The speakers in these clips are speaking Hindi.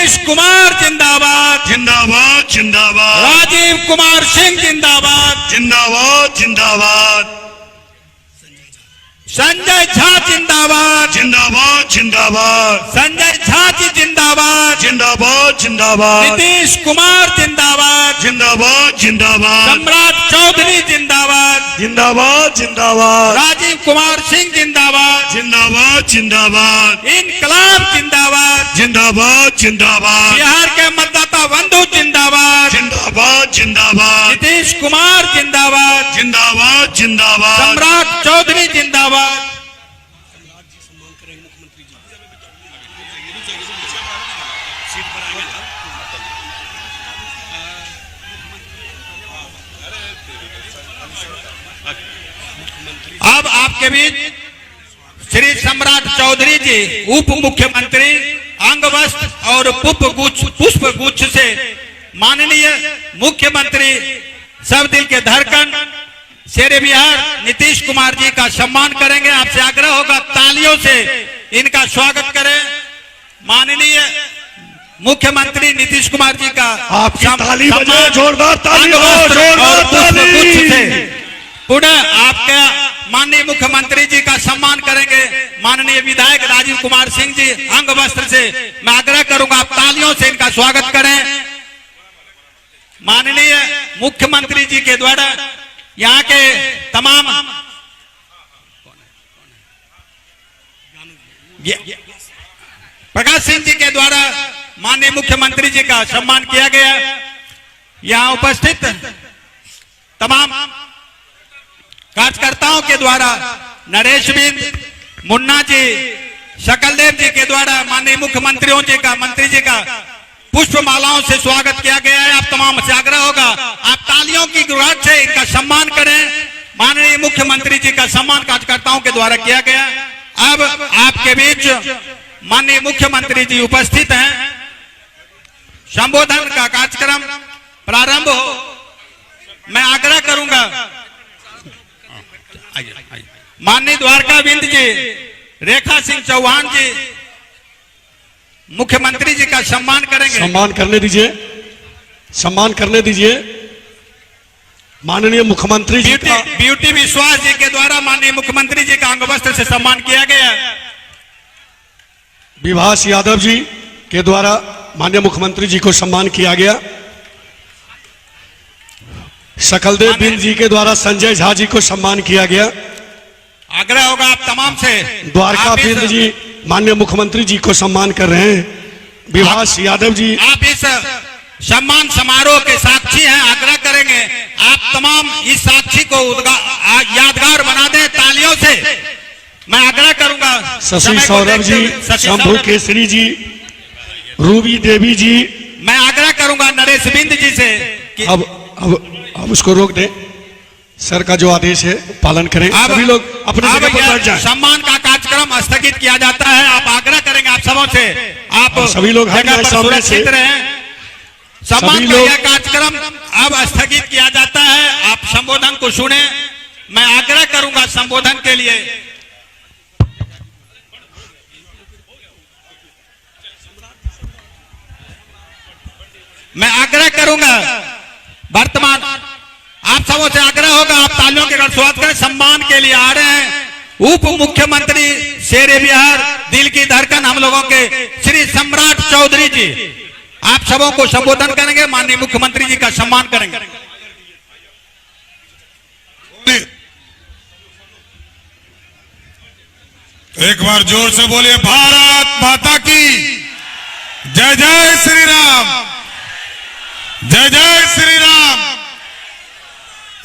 नीतीश कुमार जिंदाबाद जिंदाबाद जिंदाबाद। राजीव कुमार सिंह जिंदाबाद जिंदाबाद जिंदाबाद। संजय झा जिंदाबाद जिंदाबाद जिंदाबाद। संजय झा जी जिंदाबाद जिंदाबाद जिंदाबाद। नीतीश कुमार जिंदाबाद जिंदाबाद जिंदाबाद। सम्राट चौधरी जिंदाबाद जिंदाबाद जिंदाबाद। राजीव कुमार सिंह जिंदाबाद जिंदाबाद जिंदाबाद। इनकलाब जिंदाबाद जिंदाबाद जिंदाबाद। बिहार के मतदाता बंधु जिंदाबाद जिंदाबाद जिंदाबाद। नीतीश कुमार जिंदाबाद जिंदाबाद जिंदाबाद। सम्राट चौधरी जिंदाबाद। अब आपके बीच श्री सम्राट चौधरी जी उप मुख्यमंत्री अंग वस्त्र और पुष्प गुच्छ से माननीय मुख्यमंत्री सब दिल के धड़कन शेरे बिहार नीतीश कुमार जी का सम्मान करेंगे। आपसे आग्रह होगा तालियों से इनका स्वागत करें। माननीय मुख्यमंत्री नीतीश कुमार जी का आपकी ताली बजाए, जोरदार ताली हो, जोरदार ताली। पुनः आपका माननीय मुख्यमंत्री जी का सम्मान करेंगे। माननीय विधायक राजीव कुमार सिंह जी अंग वस्त्र से मैं आग्रह करूंगा आप तालियों से इनका स्वागत करें। माननीय मुख्यमंत्री जी के द्वारा यहाँ के तमाम प्रकाश सिंह जी के द्वारा माननीय मुख्यमंत्री जी का सम्मान किया गया। यहाँ उपस्थित तमाम कार्यकर्ताओं के द्वारा नरेश बिंद, मुन्ना जी, शकलदेव जी के द्वारा माननीय मुख्यमंत्रियों जी का मंत्री जी का पुष्प मालाओं से स्वागत किया गया है। आप तमाम से आग्रह होगा आप तालियों की गुहार से इनका सम्मान करें। माननीय मुख्यमंत्री जी का सम्मान कार्यकर्ताओं के द्वारा किया गया। अब आपके बीच माननीय मुख्यमंत्री जी उपस्थित हैं। संबोधन का कार्यक्रम प्रारंभ हो, मैं आग्रह करूंगा माननीय द्वारका बिंद जी, रेखा सिंह चौहान जी मुख्यमंत्री जी का सम्मान करेंगे। सम्मान करने दीजिए, सम्मान करने दीजिए। माननीय मुख्यमंत्री जी का ब्यूटी विश्वास जी के द्वारा माननीय मुख्यमंत्री जी का अंग वस्त्र से सम्मान किया गया। विभास यादव जी के द्वारा माननीय मुख्यमंत्री जी को सम्मान किया गया। शकलदेव बिंद जी के द्वारा संजय झा जी को सम्मान किया गया। आग्रह होगा आप तमाम से द्वारका बिंद जी माननीय मुख्यमंत्री जी को सम्मान कर रहे हैं। विभास यादव जी आप इस सम्मान समारोह के साक्षी हैं। आग्रह करेंगे आप तमाम इस साक्षी को यादगार बना दें तालियों से। मैं आग्रह करूंगा शशि सौरभ जी, शंभू केसरी जी, रूबी देवी जी। मैं आग्रह करूंगा नरेश बिंद जी से कि अब उसको रोक दें। सर का जो आदेश है पालन करें। सभी लोग अपने जगह पर बैठ जाएं। सम्मान का कार्यक्रम स्थगित किया जाता है। आप आग्रह करेंगे आप सबों से आप सभी लोग सामने से सम्मान का यह कार्यक्रम अब स्थगित किया जाता है। आप संबोधन को सुने। मैं आग्रह करूंगा संबोधन के लिए मैं आग्रह करूंगा वर्तमान आप सबों से आग्रह होगा आप तालियों के स्वागत करें। सम्मान के लिए आ रहे हैं उप मुख्यमंत्री शेरे बिहार दिल की धड़कन हम लोगों के श्री सम्राट चौधरी जी। आप सबों को संबोधन करेंगे, माननीय मुख्यमंत्री जी का सम्मान करेंगे। एक बार जोर से बोलिए भारत माता की जय। जय श्री राम, जय जय श्री राम।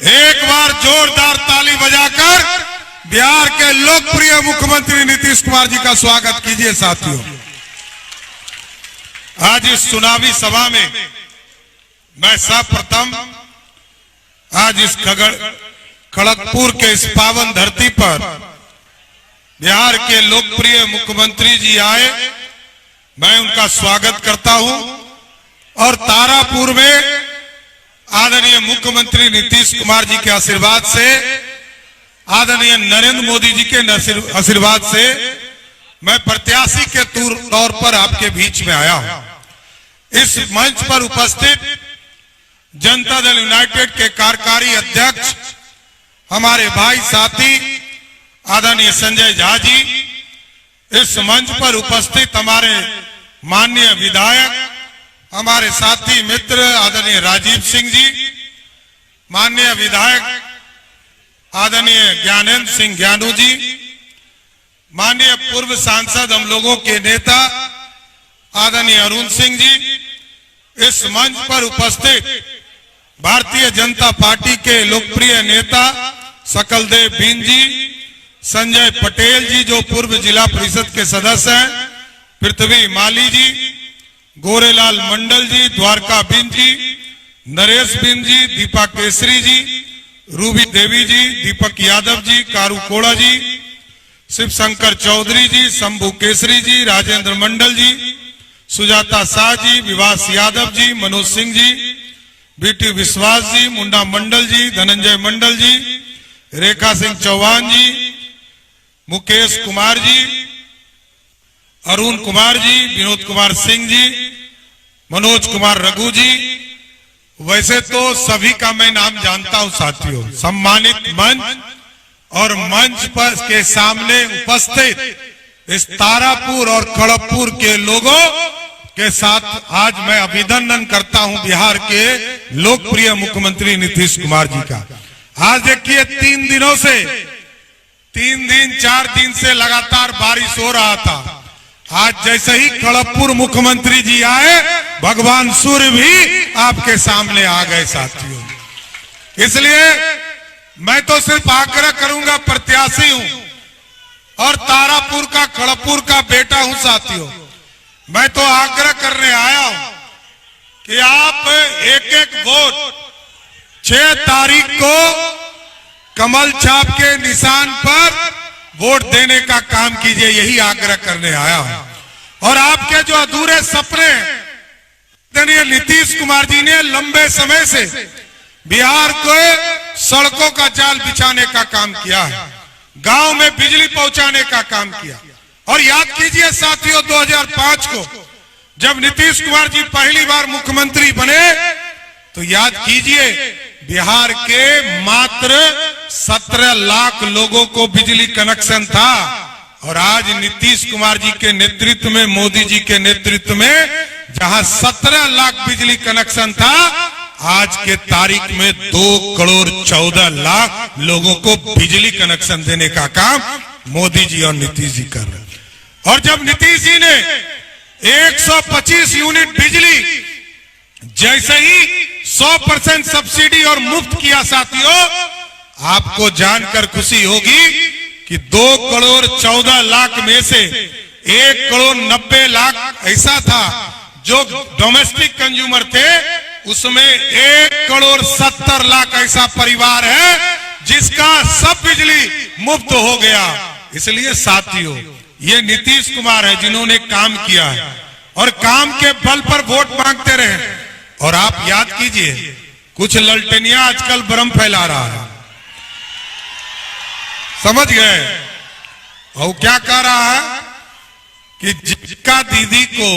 एक बार जोरदार ताली बजाकर बिहार के लोकप्रिय मुख्यमंत्री नीतीश कुमार जी का स्वागत कीजिए। साथियों, आज इस चुनावी सभा में मैं सर्वप्रथम आज इस खड़गपुर के इस पावन धरती पर बिहार के लोकप्रिय मुख्यमंत्री जी आए, मैं उनका स्वागत करता हूं। और तारापुर में आदरणीय मुख्यमंत्री नीतीश कुमार जी के आशीर्वाद से, आदरणीय नरेंद्र मोदी जी के आशीर्वाद से मैं प्रत्याशी के तौर पर आपके बीच में आया हूं। इस मंच पर उपस्थित जनता दल यूनाइटेड के कार्यकारी अध्यक्ष हमारे भाई साथी आदरणीय संजय झा जी, इस मंच पर उपस्थित हमारे माननीय विधायक, हमारे साथी मित्र आदरणीय राजीव सिंह जी, माननीय विधायक आदरणीय ज्ञानेंद्र सिंह ज्ञानू जी, माननीय पूर्व सांसद हम लोगों के नेता आदरणीय अरुण सिंह जी, इस मंच पर उपस्थित भारतीय जनता पार्टी के लोकप्रिय नेता सकलदेव बीन जी, संजय पटेल जी जो पूर्व जिला परिषद के सदस्य हैं, पृथ्वी माली जी, गोरेलाल मंडल जी, द्वारका बिन जी, नरेश बिन जी, दीपा केसरी जी, रूबी देवी जी, दीपक यादव जी, कारू कोड़ा जी, शिव शंकर चौधरी जी, शंभू केसरी जी, राजेंद्र मंडल जी, सुजाता शाह जी, विवास यादव जी, मनोज सिंह जी, बीटी विश्वास जी, मुंडा मंडल जी, धनंजय मंडल जी, रेखा सिंह चौहान जी, मुकेश कुमार जी, अरुण कुमार जी, विनोद कुमार सिंह जी, मनोज कुमार रघु जी। वैसे तो सभी का मैं नाम जानता हूं साथियों। सम्मानित मंच और मंच पर के सामने उपस्थित इस तारापुर और खड़गपुर के लोगों के साथ आज मैं अभिनंदन करता हूं बिहार के लोकप्रिय मुख्यमंत्री नीतीश कुमार जी का। आज देखिए 3 दिनों से 4 दिन से लगातार बारिश हो रहा था। आज जैसे ही खड़गपुर मुख्यमंत्री जी आए, भगवान सूर्य भी आपके सामने आ गए साथियों। इसलिए मैं तो सिर्फ आग्रह करूंगा, प्रत्याशी हूं और तारापुर का खड़गपुर का बेटा हूं साथियों। मैं तो आग्रह करने आया हूं कि आप एक वोट 6 तारीख को कमल छाप के निशान पर वोट देने का काम कीजिए, यही आग्रह करने आया हूं। और आपके जो अधूरे सपने नीतीश कुमार जी ने लंबे समय से बिहार को सड़कों का जाल बिछाने का काम किया है, गांव में बिजली पहुंचाने का काम किया। और याद कीजिए साथियों, 2005 को जब नीतीश कुमार जी पहली बार मुख्यमंत्री बने तो याद कीजिए बिहार के मात्र 17 लाख लोगों को बिजली कनेक्शन था। और आज नीतीश कुमार जी के नेतृत्व में, मोदी जी के नेतृत्व में जहां 17 लाख बिजली कनेक्शन था, आज के तारीख में 2 करोड़ 14 लाख लोगों को बिजली कनेक्शन देने का काम मोदी जी और नीतीश जी कर रहे हैं। और जब नीतीश जी ने 125 यूनिट बिजली जैसे ही 100% सब्सिडी और मुफ्त किया साथियों, आपको जानकर खुशी होगी कि 2 करोड़ 14 लाख में से 1 करोड़ 90 लाख ऐसा था जो डोमेस्टिक कंज्यूमर थे, उसमें 1 करोड़ 70 लाख ऐसा परिवार है जिसका सब बिजली मुफ्त हो गया। इसलिए साथियों, ये नीतीश कुमार है जिन्होंने काम किया है और काम के बल पर वोट मांगते रहे। और आप याद कीजिए, कुछ ललटेनिया आजकल भ्रम फैला रहा है, समझ गए? और क्या कह रहा है कि जीविका दीदी को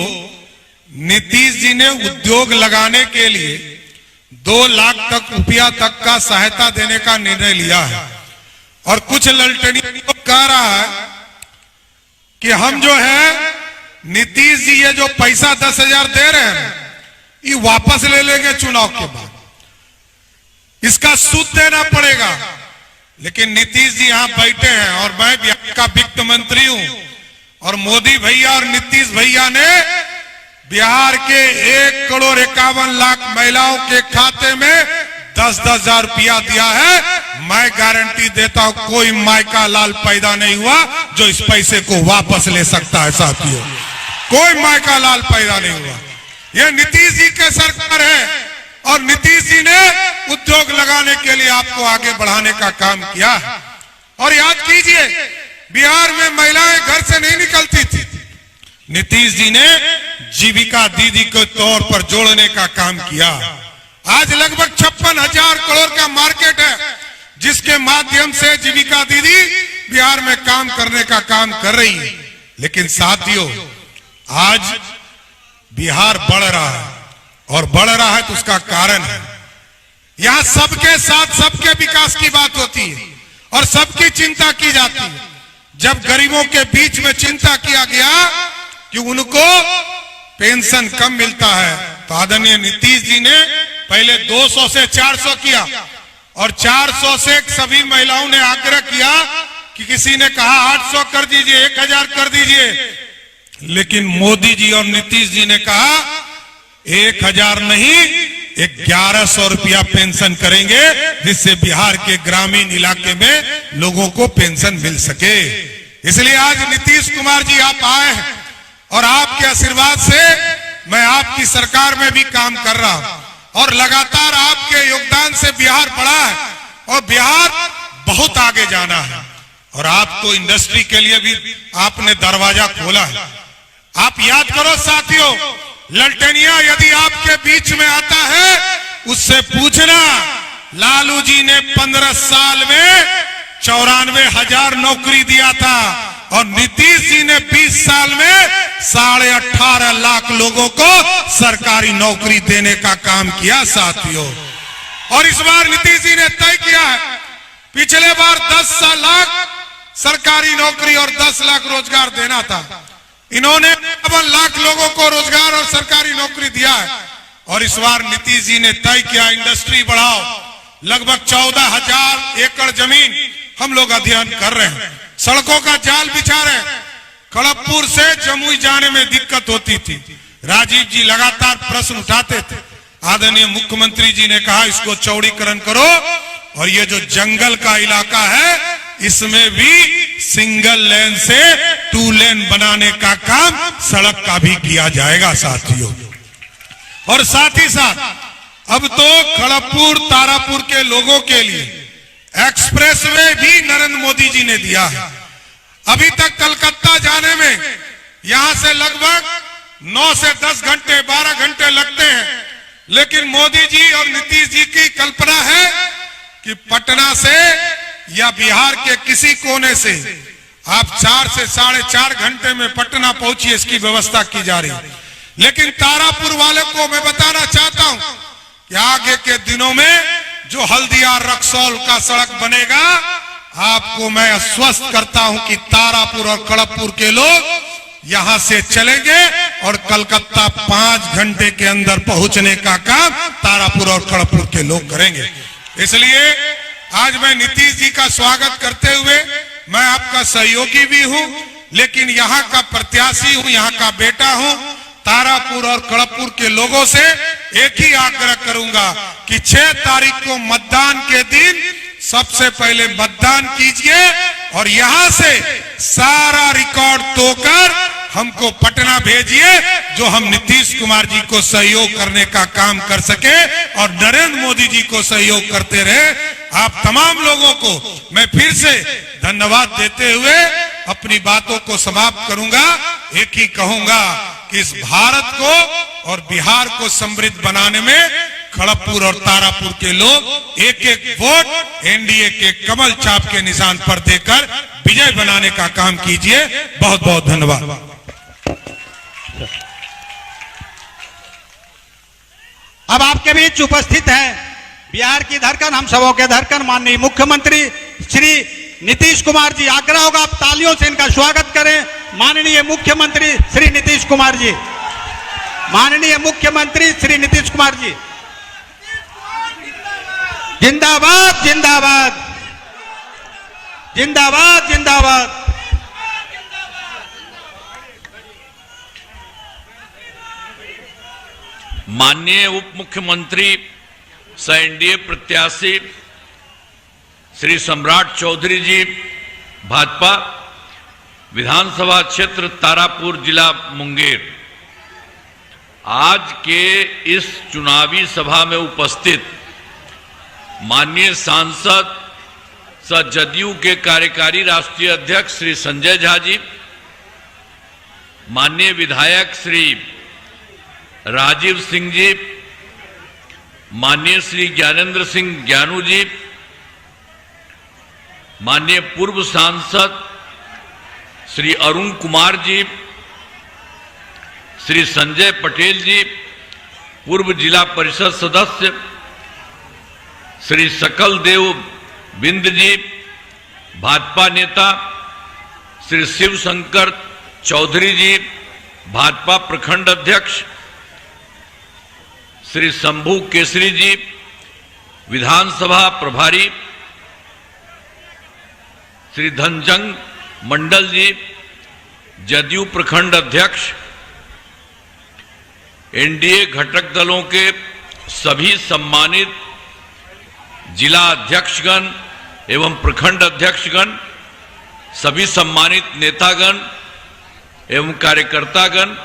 नीतीश जी ने उद्योग लगाने के लिए 2 लाख तक रुपया तक का सहायता देने का निर्णय लिया है। और कुछ ललटेनिया कह रहा है कि हम जो है नीतीश जी ये जो पैसा 10,000 दे रहे हैं ये वापस ले लेंगे चुनाव के बाद, इसका सूद देना पड़ेगा। लेकिन नीतीश जी यहां बैठे हैं और मैं बिहार का वित्त मंत्री हूं और मोदी भैया और नीतीश भैया ने बिहार के 1 करोड़ 51 लाख महिलाओं के खाते में 10-10 हजार रुपया दिया है। मैं गारंटी देता हूं कोई मायका लाल पैदा नहीं हुआ जो इस पैसे को वापस ले सकता है साथियों, कोई मायका लाल पैदा नहीं हुआ। यह नीतीश जी के सरकार है और नीतीश जी ने उद्योग लगाने के लिए आपको आगे बढ़ाने का काम किया है। और याद कीजिए, बिहार में महिलाएं घर से नहीं निकलती थी, नीतीश जी ने जीविका दीदी के तौर पर जोड़ने का काम किया। आज लगभग 56,000 करोड़ का मार्केट है जिसके माध्यम से जीविका दीदी बिहार में काम करने का काम कर रही है। लेकिन साथियों, आज बिहार बढ़ रहा है, और बढ़ रहा है तो उसका कारण है यहां सबके साथ सबके विकास की बात होती है और सबकी चिंता की जाती है। जब गरीबों के बीच में चिंता किया गया कि उनको पेंशन कम मिलता है तो आदरणीय नीतीश जी ने पहले 200 से 400 किया और 400 से सभी महिलाओं ने आग्रह किया कि किसी ने कहा 800 कर दीजिए, 1000 कर दीजिए, लेकिन मोदी जी और नीतीश जी ने कहा 1000 नहीं 1100 रुपया पेंशन करेंगे जिससे बिहार के ग्रामीण इलाके में लोगों को पेंशन मिल सके। इसलिए आज नीतीश कुमार जी आप आए हैं और आपके आशीर्वाद से मैं आपकी सरकार में भी काम कर रहा हूं और लगातार आपके योगदान से बिहार बढ़ा है और बिहार बहुत आगे जाना है और आपको इंडस्ट्री के लिए भी आपने दरवाजा खोला है। आप याद करो साथियों, ललटेनिया यदि आपके बीच में आता है उससे पूछना लालू जी ने 15 साल में 94,000 नौकरी दिया था और नीतीश जी ने 20 साल में 18.5 लाख लोगों को सरकारी नौकरी देने का काम किया साथियों। और इस बार नीतीश जी ने तय किया है, पिछले बार 10 लाख सरकारी नौकरी और 10 लाख रोजगार देना था, इन्होंने 52 लाख लोगों को रोजगार और सरकारी नौकरी दिया है। और इस बार नीतीश जी ने तय किया इंडस्ट्री बढ़ाओ, लगभग 14,000 एकड़ जमीन हम लोग अध्ययन कर रहे हैं, सड़कों का जाल बिछा रहे हैं। खड़गपुर से जमुई जाने में दिक्कत होती थी, राजीव जी लगातार प्रश्न उठाते थे, आदरणीय मुख्यमंत्री जी ने कहा इसको चौड़ीकरण करो और ये जो जंगल का इलाका है इसमें भी सिंगल लेन से 2 लेन बनाने का काम सड़क का भी किया जाएगा साथियों। और साथ ही साथ अब तो खड़गपुर तारापुर के लोगों के लिए एक्सप्रेसवे भी नरेंद्र मोदी जी ने दिया है। अभी तक कलकत्ता जाने में यहां से लगभग 9 से 10 घंटे 12 घंटे लगते हैं, लेकिन मोदी जी और नीतीश जी की कल्पना है कि पटना से या बिहार के किसी कोने से आप 4 से 4.5 घंटे में पटना पहुंचिए, इसकी व्यवस्था की जा रही है। लेकिन तारापुर वाले को मैं बताना चाहता हूं कि आगे के दिनों में जो हल्दिया रक्सौल का सड़क बनेगा, आपको मैं आश्वस्त करता हूं कि तारापुर और खड़गपुर के लोग यहां से चलेंगे और कलकत्ता 5 घंटे के अंदर पहुंचने का काम तारापुर और खड़गपुर के लोग करेंगे। इसलिए आज मैं नीतीश जी का स्वागत करते हुए मैं आपका सहयोगी भी हूं, लेकिन यहां का प्रत्याशी हूं, यहां का बेटा हूं। तारापुर और खड़गपुर के लोगों से एक ही आग्रह करूंगा कि 6 तारीख को मतदान के दिन सबसे पहले मतदान कीजिए और यहां से सारा रिकॉर्ड तोड़कर हमको पटना भेजिए, जो हम नीतीश कुमार जी को सहयोग करने का काम कर सके और नरेंद्र मोदी जी को सहयोग करते रहे। आप तमाम लोगों को मैं फिर से धन्यवाद देते हुए अपनी बातों को समाप्त करूंगा। एक ही कहूंगा कि इस भारत को और बिहार को समृद्ध बनाने में खड़गपुर और तारापुर के लोग एक एक वोट एनडीए के कमल छाप के निशान पर देकर विजय बनाने का काम कीजिए। बहुत बहुत धन्यवाद। अब आपके बीच उपस्थित है बिहार की धड़कन, हम सबों के धड़कन, माननीय मुख्यमंत्री श्री नीतीश कुमार जी। आग्रह होगा आप तालियों से इनका स्वागत करें। माननीय मुख्यमंत्री श्री नीतीश कुमार जी, माननीय मुख्यमंत्री श्री नीतीश कुमार जी, जिंदाबाद जिंदाबाद जिंदाबाद जिंदाबाद। माननीय उप मुख्यमंत्री सह एनडीए प्रत्याशी श्री सम्राट चौधरी जी, भाजपा, विधानसभा क्षेत्र तारापुर, जिला मुंगेर, आज के इस चुनावी सभा में उपस्थित माननीय सांसद सह जदयू के कार्यकारी राष्ट्रीय अध्यक्ष श्री संजय झा जी, माननीय विधायक श्री राजीव सिंह जी, माननीय श्री ज्ञानेंद्र सिंह ज्ञानू जी, माननीय पूर्व सांसद श्री अरुण कुमार जी, श्री संजय पटेल जी, पूर्व जिला परिषद सदस्य श्री सकल देव बिंद जी, भाजपा नेता श्री शिव शंकर चौधरी जी, भाजपा प्रखंड अध्यक्ष श्री शंभू केसरी जी, विधानसभा प्रभारी श्री धनजंग मंडल जी, जदयू प्रखंड अध्यक्ष, एनडीए घटक दलों के सभी सम्मानित जिला अध्यक्षगण एवं प्रखंड अध्यक्षगण, सभी सम्मानित नेतागण एवं कार्यकर्तागण,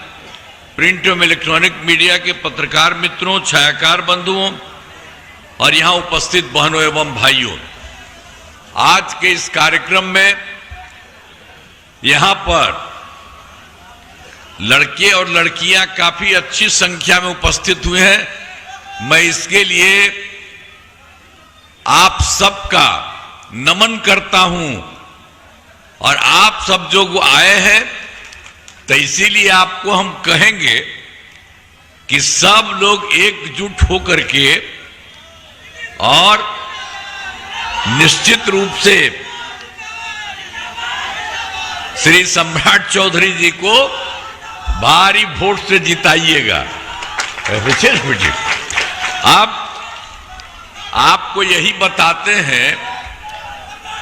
प्रिंट एवं इलेक्ट्रॉनिक मीडिया के पत्रकार मित्रों, छायाकार बंधुओं और यहां उपस्थित बहनों एवं भाइयों, आज के इस कार्यक्रम में यहां पर लड़के और लड़कियां काफी अच्छी संख्या में उपस्थित हुए हैं। मैं इसके लिए आप सबका नमन करता हूं और आप सब जो आए हैं तो इसीलिए आपको हम कहेंगे कि सब लोग एकजुट होकर के और निश्चित रूप से श्री सम्राट चौधरी जी को भारी वोट से जिताइएगा। विशेष बेटी आपको यही बताते हैं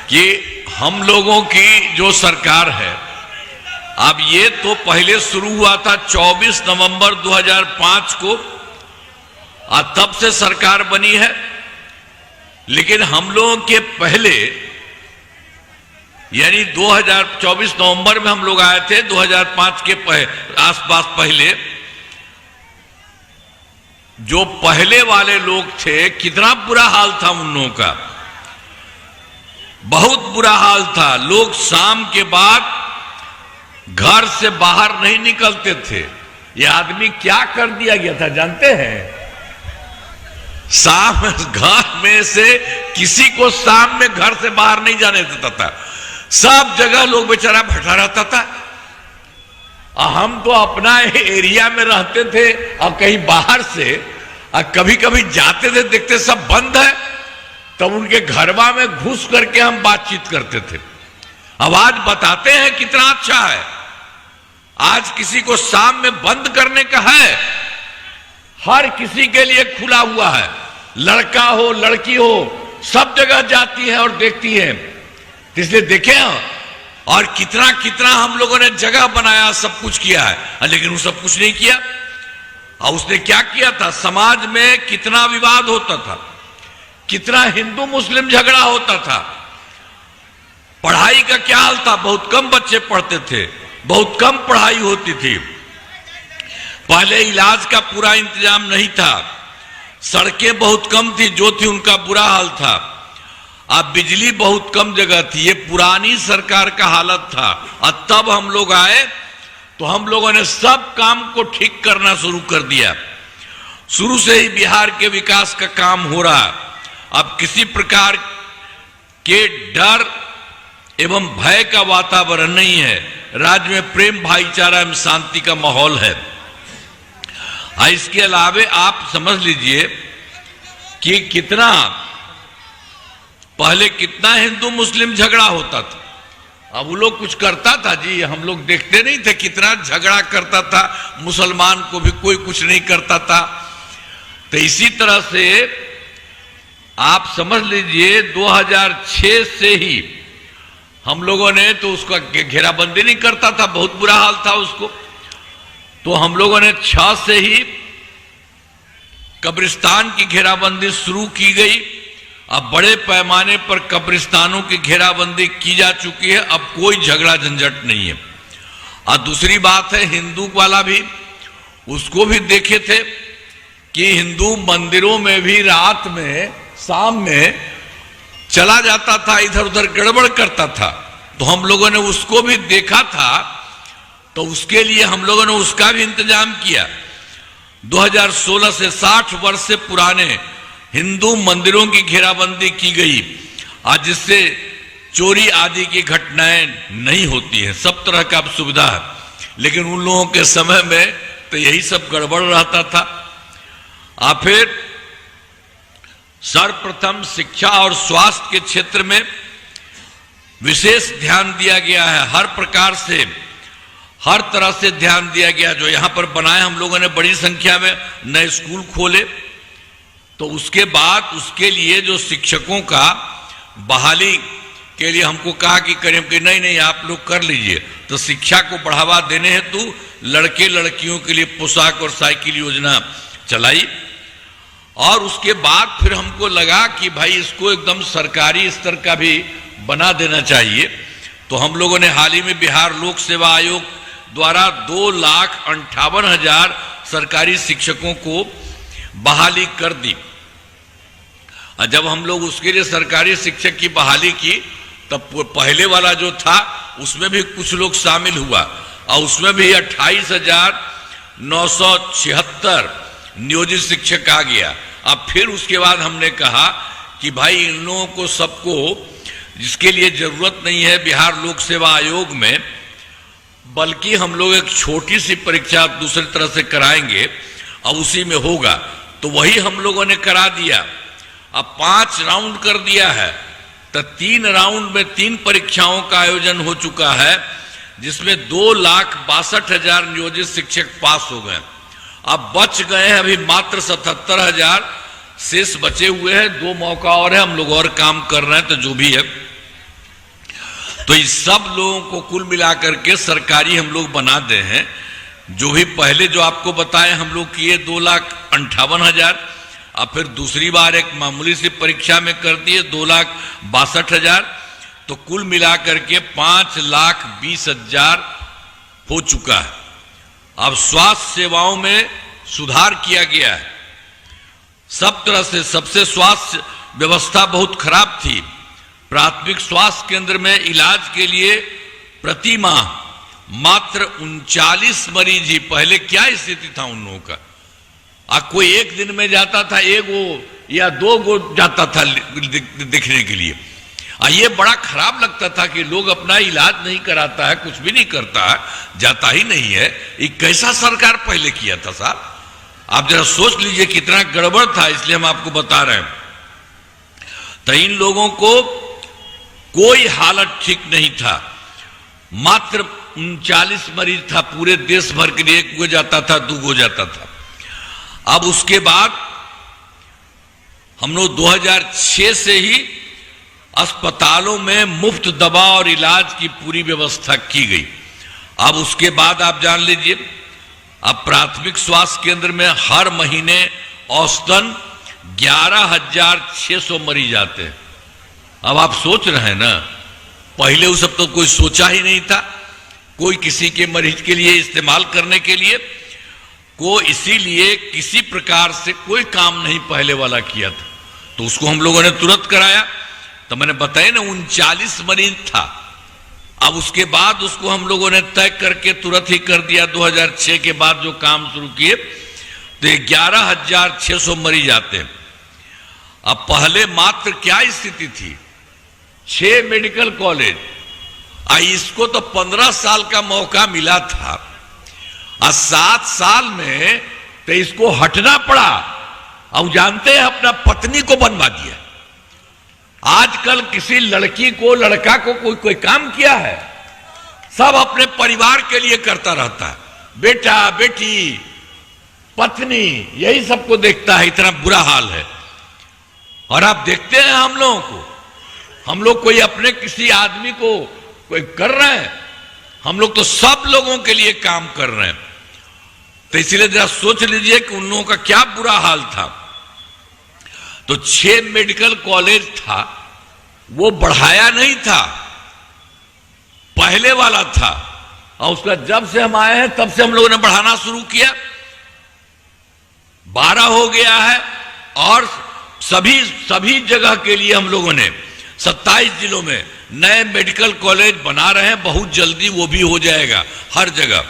कि हम लोगों की जो सरकार है, अब ये तो पहले शुरू हुआ था 24 नवंबर 2005 को और तब से सरकार बनी है, लेकिन हम लोगों के पहले यानी 2024 नवंबर में हम लोग आए थे, 2005 के आसपास पहले जो पहले वाले लोग थे, कितना बुरा हाल था उन लोगों का, बहुत बुरा हाल था। लोग शाम के बाद घर से बाहर नहीं निकलते थे। यह आदमी क्या कर दिया गया था जानते हैं? शाम घर में से किसी को शाम में घर से बाहर नहीं जाने देता था। सब जगह लोग बेचारा बैठा रहता था। हम तो अपना एरिया में रहते थे और कहीं बाहर से कभी कभी जाते थे, देखते सब बंद है, तब उनके घरवा में घुस करके हम बातचीत करते थे। अब आज बताते हैं कितना अच्छा है। आज किसी को शाम में बंद करने का है, हर किसी के लिए खुला हुआ है। लड़का हो लड़की हो सब जगह जाती है और देखती है। इसलिए देखें, और कितना कितना हम लोगों ने जगह बनाया, सब कुछ किया है, लेकिन वो सब कुछ नहीं किया। और उसने क्या किया था? समाज में कितना विवाद होता था, कितना हिंदू मुस्लिम झगड़ा होता था। पढ़ाई का क्या हाल था? बहुत कम बच्चे पढ़ते थे, बहुत कम पढ़ाई होती थी। पहले इलाज का पूरा इंतजाम नहीं था, सड़कें बहुत कम थी, जो थी उनका बुरा हाल था। अब बिजली बहुत कम जगह थी। ये पुरानी सरकार का हालत था। और तब हम लोग आए तो हम लोगों ने सब काम को ठीक करना शुरू कर दिया। शुरू से ही बिहार के विकास का काम हो रहा। अब किसी प्रकार के डर एवं भय का वातावरण नहीं है। राज्य में प्रेम, भाईचारा एवं शांति का माहौल है। इसके अलावे आप समझ लीजिए कि कितना पहले कितना हिंदू मुस्लिम झगड़ा होता था। अब वो लोग कुछ करता था जी, हम लोग देखते नहीं थे कितना झगड़ा करता था। मुसलमान को भी कोई कुछ नहीं करता था। तो इसी तरह से आप समझ लीजिए 2006 से ही हम लोगों ने तो उसका घेराबंदी नहीं करता था, बहुत बुरा हाल था उसको। तो हम लोगों ने 6 से ही कब्रिस्तान की घेराबंदी शुरू की गई। अब बड़े पैमाने पर कब्रिस्तानों की घेराबंदी की जा चुकी है। अब कोई झगड़ा झंझट नहीं है। और दूसरी बात है, हिंदू वाला भी, उसको भी देखे थे कि हिंदू मंदिरों में भी रात में शाम में चला जाता था, इधर उधर गड़बड़ करता था। तो हम लोगों ने उसको भी देखा था, तो उसके लिए हम लोगों ने उसका भी इंतजाम किया। 2016 से 60 वर्ष से पुराने हिंदू मंदिरों की घेराबंदी की गई, आज जिससे चोरी आदि की घटनाएं नहीं होती हैं। सब तरह का सुविधा है, लेकिन उन लोगों के समय में तो यही सब गड़बड़ रहता था। फिर सर्वप्रथम शिक्षा और स्वास्थ्य के क्षेत्र में विशेष ध्यान दिया गया है। हर प्रकार से, हर तरह से ध्यान दिया गया। जो यहां पर बनाए हम लोगों ने, बड़ी संख्या में नए स्कूल खोले। तो उसके बाद उसके लिए जो शिक्षकों का बहाली के लिए हमको कहा कि करें, कि नहीं आप लोग कर लीजिए। तो शिक्षा को बढ़ावा देने हेतु लड़के लड़कियों के लिए पोशाक और साइकिल योजना चलाई। और उसके बाद फिर हमको लगा कि भाई इसको एकदम सरकारी स्तर का भी बना देना चाहिए। तो हम लोगों ने हाल ही में बिहार लोक सेवा आयोग द्वारा 2,58,000 सरकारी शिक्षकों को बहाली कर दी। और जब हम लोग उसके लिए सरकारी शिक्षक की बहाली की, तब पहले वाला जो था उसमें भी कुछ लोग शामिल हुआ और उसमें भी 28,976 नियोजित शिक्षक आ गया। अब फिर उसके बाद हमने कहा कि भाई इन लोगों को सबको, जिसके लिए जरूरत नहीं है बिहार लोक सेवा आयोग में, बल्कि हम लोग एक छोटी सी परीक्षा दूसरी तरह से कराएंगे और उसी में होगा। तो वही हम लोगों ने करा दिया। अब 5 राउंड कर दिया है। तो 3 राउंड में 3 परीक्षाओं का आयोजन हो चुका है, जिसमें 2,62,000 नियोजित शिक्षक पास हो गए। अब बच गए हैं अभी मात्र 77,000 शेष बचे हुए हैं। 2 मौका और है, हम लोग और काम कर रहे हैं। तो जो भी है, तो इस सब लोगों को कुल मिलाकर के सरकारी हम लोग बना दे हैं। जो भी पहले जो आपको बताए हम लोग किए 2,58,000, और फिर दूसरी बार एक मामूली सी परीक्षा में कर दिए 2,62,000। तो कुल मिलाकर के 5,20,000 हो चुका है। अब स्वास्थ्य सेवाओं में सुधार किया गया है सब तरह से। सबसे स्वास्थ्य व्यवस्था बहुत खराब थी। प्राथमिक स्वास्थ्य केंद्र में इलाज के लिए प्रति माह मात्र 39 मरीज ही। पहले क्या स्थिति था उन लोगों का? कोई एक दिन में जाता था, 1 या 2 जाता था दिखने के लिए। ये बड़ा खराब लगता था कि लोग अपना इलाज नहीं कराता है, कुछ भी नहीं करता है, जाता ही नहीं है। ये कैसा सरकार पहले किया था साहब? आप जरा सोच लीजिए कितना गड़बड़ था। इसलिए हम आपको बता रहे हैं। तो इन लोगों को कोई हालत ठीक नहीं था। मात्र 39 मरीज था पूरे देश भर के लिए। 1 जाता था, 2 जाता था। अब उसके बाद हम लोग 2006 से ही अस्पतालों में मुफ्त दवा और इलाज की पूरी व्यवस्था की गई। अब उसके बाद आप जान लीजिए, अब प्राथमिक स्वास्थ्य केंद्र में हर महीने औसतन 11,600 मरीज आते हैं। अब आप सोच रहे हैं ना, पहले वो सब तो कोई सोचा ही नहीं था, कोई किसी के मरीज के लिए इस्तेमाल करने के लिए को, इसीलिए किसी प्रकार से कोई काम नहीं पहले वाला किया था। तो उसको हम लोगों ने तुरंत कराया। तो मैंने बताया ना 39 मरीज था। अब उसके बाद उसको हम लोगों ने तय करके तुरंत ही कर दिया। 2006 के बाद जो काम शुरू किए तो 11,600 मरीज आते हैं। अब पहले मात्र क्या स्थिति थी? 6 मेडिकल कॉलेज। इसको तो 15 साल का मौका मिला था और 7 साल में तो इसको हटना पड़ा। अब जानते हैं अपना पत्नी को बनवा दिया। आजकल किसी लड़की को, लड़का को कोई काम किया है? सब अपने परिवार के लिए करता रहता है। बेटा बेटी पत्नी यही सबको देखता है। इतना बुरा हाल है। और आप देखते हैं हम लोगों को, हम लोग कोई अपने किसी आदमी को कोई कर रहे हैं, हम लोग तो सब लोगों के लिए काम कर रहे हैं। तो इसलिए जरा सोच लीजिए कि उन लोगों का क्या बुरा हाल था। तो 6 मेडिकल कॉलेज था, वो बढ़ाया नहीं था, पहले वाला था। और उसका जब से हम आए हैं तब से हम लोगों ने बढ़ाना शुरू किया। 12 हो गया है। और सभी जगह के लिए हम लोगों ने 27 जिलों में नए मेडिकल कॉलेज बना रहे हैं। बहुत जल्दी वो भी हो जाएगा हर जगह।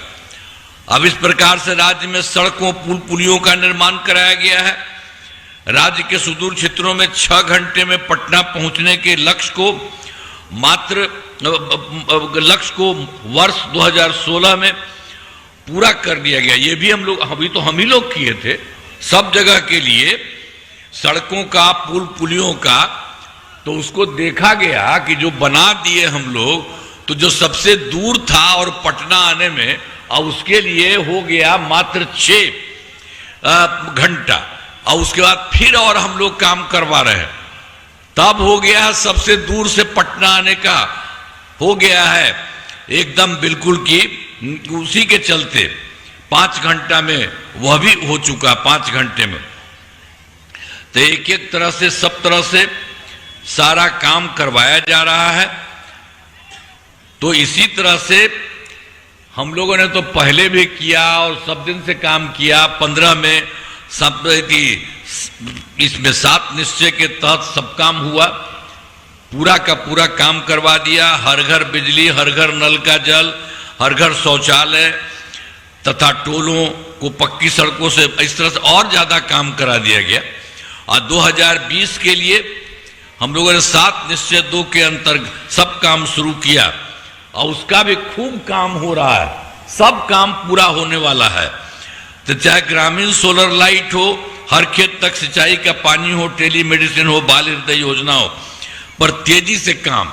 अब इस प्रकार से राज्य में सड़कों, पुल पुलियों का निर्माण कराया गया है। राज्य के सुदूर क्षेत्रों में 6 घंटे में पटना पहुंचने के लक्ष्य को वर्ष 2016 में पूरा कर दिया गया। ये भी हम ही लोग किए थे। सब जगह के लिए सड़कों का, पुल पुलियों का, तो उसको देखा गया कि जो बना दिए हम लोग, तो जो सबसे दूर था और पटना आने में, और उसके लिए हो गया मात्र 6 घंटा, और उसके बाद फिर और हम लोग काम करवा रहे हैं, तब हो गया सबसे दूर से पटना आने का हो गया है एकदम बिल्कुल कि उसी के चलते 5 घंटा में वह भी हो चुका, 5 घंटे में। तो एक एक तरह से, सब तरह से सारा काम करवाया जा रहा है। तो इसी तरह से हम लोगों ने तो पहले भी किया और सब दिन से काम किया। 15 में सब इसमें 7 निश्चय के तहत सब काम हुआ, पूरा का पूरा काम करवा दिया। हर घर बिजली, हर घर नल का जल, हर घर शौचालय तथा टोलों को पक्की सड़कों से, इस तरह से और ज्यादा काम करा दिया गया। और 2020 के लिए हम लोगों ने 7 निश्चय 2 के अंतर्गत सब काम शुरू किया, और उसका भी खूब काम हो रहा है, सब काम पूरा होने वाला है। तो चाहे ग्रामीण सोलर लाइट हो, हर खेत तक सिंचाई का पानी हो, टेलीमेडिसिन हो, बाल हृदय योजना हो, पर तेजी से काम।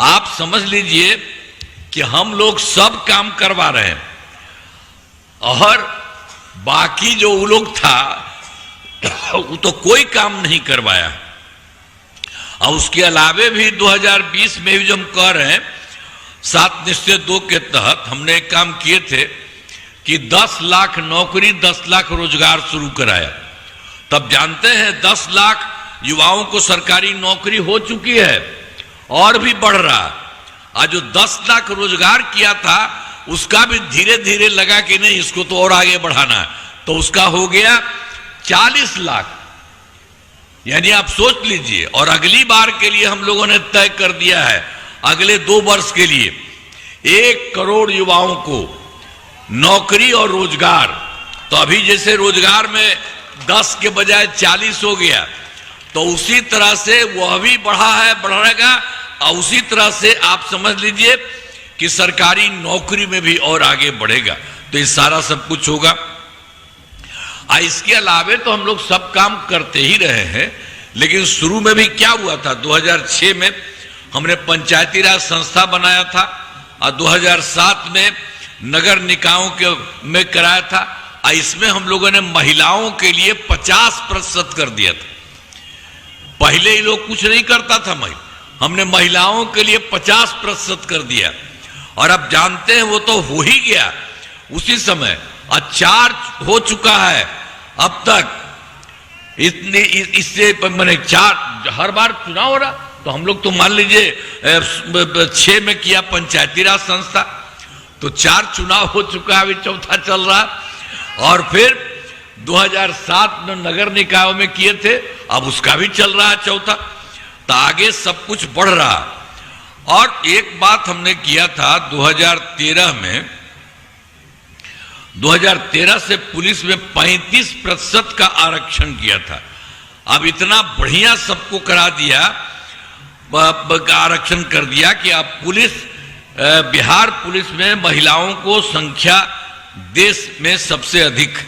आप समझ लीजिए कि हम लोग सब काम करवा रहे हैं, और बाकी जो वो लोग था वो तो कोई काम नहीं करवाया। और उसके अलावे भी 2020 में भी जो हम कह रहे हैं 7 निश्चय 2 के तहत हमने एक काम किए थे कि 10 लाख नौकरी, 10 लाख रोजगार शुरू कराया। तब जानते हैं 10 लाख युवाओं को सरकारी नौकरी हो चुकी है और भी बढ़ रहा। आज जो 10 लाख रोजगार किया था उसका भी धीरे धीरे लगा कि नहीं, इसको तो और आगे बढ़ाना है, तो उसका हो गया 40 लाख। यानी आप सोच लीजिए। और अगली बार के लिए हम लोगों ने तय कर दिया है अगले 2 वर्ष के लिए 1 करोड़ युवाओं को नौकरी और रोजगार। तो अभी जैसे रोजगार में 10 के बजाय 40 हो गया, तो उसी तरह से वह भी बढ़ा है, बढ़ेगा। और उसी तरह से आप समझ लीजिए कि सरकारी नौकरी में भी और आगे बढ़ेगा। तो ये सारा सब कुछ होगा। इसके अलावे तो हम लोग सब काम करते ही रहे हैं, लेकिन शुरू में भी क्या हुआ था, 2006 में हमने पंचायती राज संस्था बनाया था, और 2007 में नगर निकायों के में कराया था। और इसमें हम लोगों ने महिलाओं के लिए 50% कर दिया था। पहले ही लोग कुछ नहीं करता था, हमने महिलाओं के लिए 50% कर दिया। और अब जानते हैं वो तो हो ही गया उसी समय, और 4 हो चुका है अब तक। इतने इससे मैंने 4 हर बार चुनाव हो रहा, तो हम लोग तो मान लीजिए 6 में किया पंचायती राज संस्था, तो 4 चुनाव हो चुका है, अभी 4था चल रहा। और फिर 2007 में नगर निकायों में किए थे, अब उसका भी चल रहा है 4था। तो आगे सब कुछ बढ़ रहा। और एक बात हमने किया था 2013 में, 2013 से पुलिस में 35% का आरक्षण किया था। अब इतना बढ़िया सबको करा दिया, आरक्षण कर दिया कि अब पुलिस, बिहार पुलिस में महिलाओं को संख्या देश में सबसे अधिक।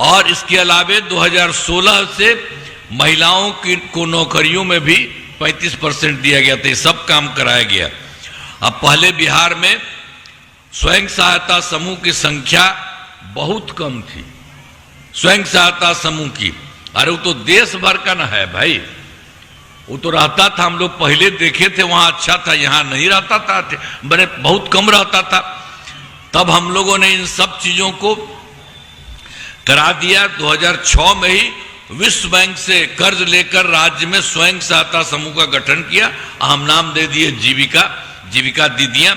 और इसके अलावे 2016 से महिलाओं को नौकरियों में भी 35% दिया गया था। ये सब काम कराया गया। अब पहले बिहार में स्वयं सहायता समूह की संख्या बहुत कम थी, स्वयं सहायता समूह की। अरे वो तो देश भर का ना है भाई, वो तो रहता था, हम लोग पहले देखे थे वहां अच्छा था, यहां नहीं रहता था, बड़े बहुत कम रहता था। तब हम लोगों ने इन सब चीजों को करा दिया। 2006 में ही विश्व बैंक से कर्ज लेकर राज्य में स्वयं सहायता समूह का गठन किया। हम नाम दे दिए जीविका दीदियां।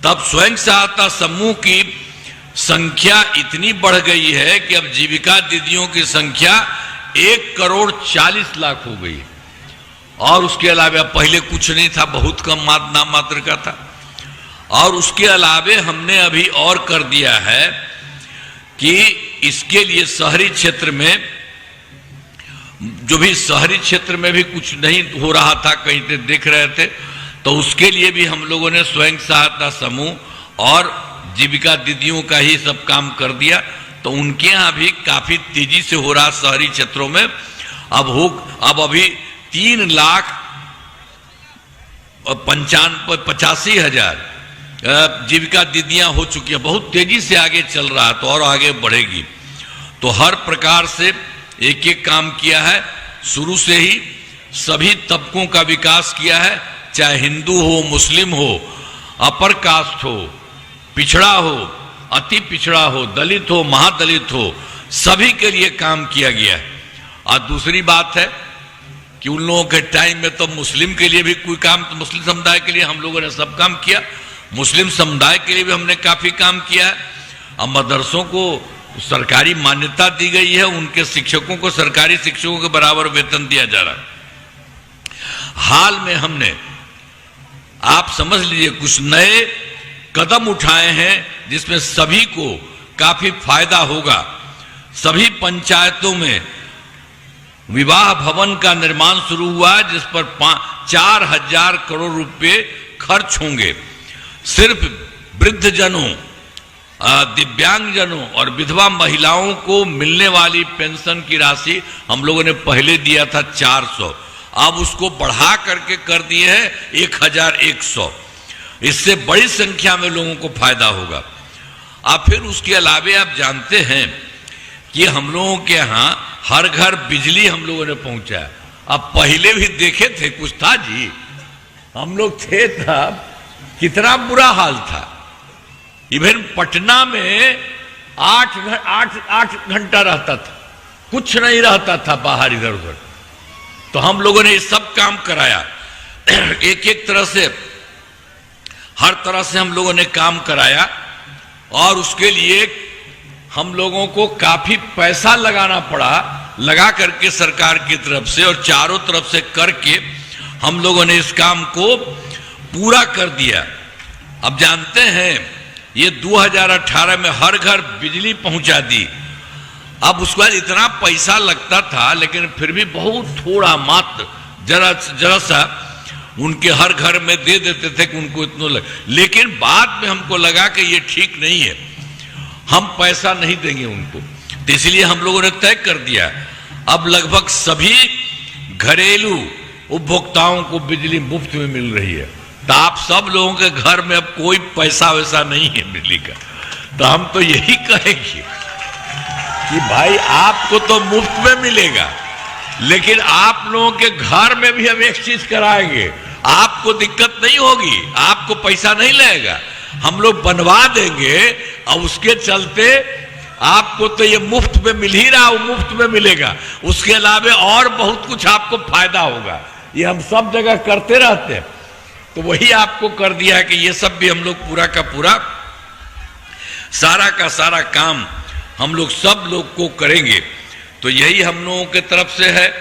तब स्वयं सहायता समूह की संख्या इतनी बढ़ गई है कि अब जीविका दीदियों की संख्या 1,40,00,000 हो गई। और उसके अलावा पहले कुछ नहीं था, बहुत कम नाम मात्र का था। और उसके अलावे हमने अभी और कर दिया है कि इसके लिए शहरी क्षेत्र में, जो भी शहरी क्षेत्र में भी कुछ नहीं हो रहा था, कहीं से देख रहे थे, तो उसके लिए भी हम लोगों ने स्वयं सहायता समूह और जीविका दीदियों का ही सब काम कर दिया, तो उनके यहाँ भी काफी तेजी से हो रहा शहरी क्षेत्रों में। अब अभी 3,85,000 जीविका दीदियां हो चुकी है। बहुत तेजी से आगे चल रहा है, तो और आगे बढ़ेगी। तो हर प्रकार से एक एक काम किया है। शुरू से ही सभी तबकों का विकास किया है, चाहे हिंदू हो, मुस्लिम हो, अपर कास्ट हो, पिछड़ा हो, अति पिछड़ा हो, दलित हो, महादलित हो, सभी के लिए काम किया गया है। और दूसरी बात है कि उन लोगों के टाइम में तो मुस्लिम के लिए भी कोई काम, तो मुस्लिम समुदाय के लिए हम लोगों ने सब काम किया। मुस्लिम समुदाय के लिए भी हमने काफी काम किया है। अब मदरसों को सरकारी मान्यता दी गई है, उनके शिक्षकों को सरकारी शिक्षकों के बराबर वेतन दिया जा रहा है। हाल में हमने, आप समझ लीजिए, कुछ नए कदम उठाए हैं जिसमें सभी को काफी फायदा होगा। सभी पंचायतों में विवाह भवन का निर्माण शुरू हुआ, जिस पर 4,000 करोड़ रुपए खर्च होंगे। सिर्फ वृद्धजनों, दिव्यांगजनों और विधवा महिलाओं को मिलने वाली पेंशन की राशि हम लोगों ने पहले दिया था 400, अब उसको बढ़ा करके कर दिए हैं 1,100। इससे बड़ी संख्या में लोगों को फायदा होगा। अब फिर उसके अलावे आप जानते हैं कि हम लोगों के यहाँ हर घर बिजली हम लोगों ने पहुंचाया। अब पहले भी देखे थे, कुछ था जी, हम लोग थे तब कितना बुरा हाल था। इवन पटना में 8 घंटा रहता था, कुछ नहीं रहता था बाहर इधर उधर। तो हम लोगों ने ये सब काम कराया, एक एक तरह से, हर तरह से हम लोगों ने काम कराया। और उसके लिए हम लोगों को काफी पैसा लगाना पड़ा, लगा करके सरकार की तरफ से और चारों तरफ से करके हम लोगों ने इस काम को पूरा कर दिया। अब जानते हैं ये 2018 में हर घर बिजली पहुंचा दी। अब उसके बाद इतना पैसा लगता था, लेकिन फिर भी बहुत थोड़ा, मात्र जरा सा उनके हर घर में दे देते थे कि उनको इतना लेकिन बाद में हमको लगा कि ये ठीक नहीं है, हम पैसा नहीं देंगे उनको। तो इसलिए हम लोगों ने तय कर दिया अब लगभग सभी घरेलू उपभोक्ताओं को बिजली मुफ्त में मिल रही है। तो आप सब लोगों के घर में अब कोई पैसा वैसा नहीं है बिजली का। तो हम तो यही कहेंगे कि भाई आपको तो मुफ्त में मिलेगा, लेकिन आप लोगों के घर में भी हम एक चीज कराएंगे, आपको दिक्कत नहीं होगी, आपको पैसा नहीं लगेगा, हम लोग बनवा देंगे। और उसके चलते आपको तो ये मुफ्त में मिल ही रहा, वो मुफ्त में मिलेगा, उसके अलावा और बहुत कुछ आपको फायदा होगा। ये हम सब जगह करते रहते हैं। तो वही आपको कर दिया है कि ये सब भी हम लोग पूरा का पूरा, सारा का सारा काम हम लोग सब लोग को करेंगे। तो यही हम लोगों के तरफ से है,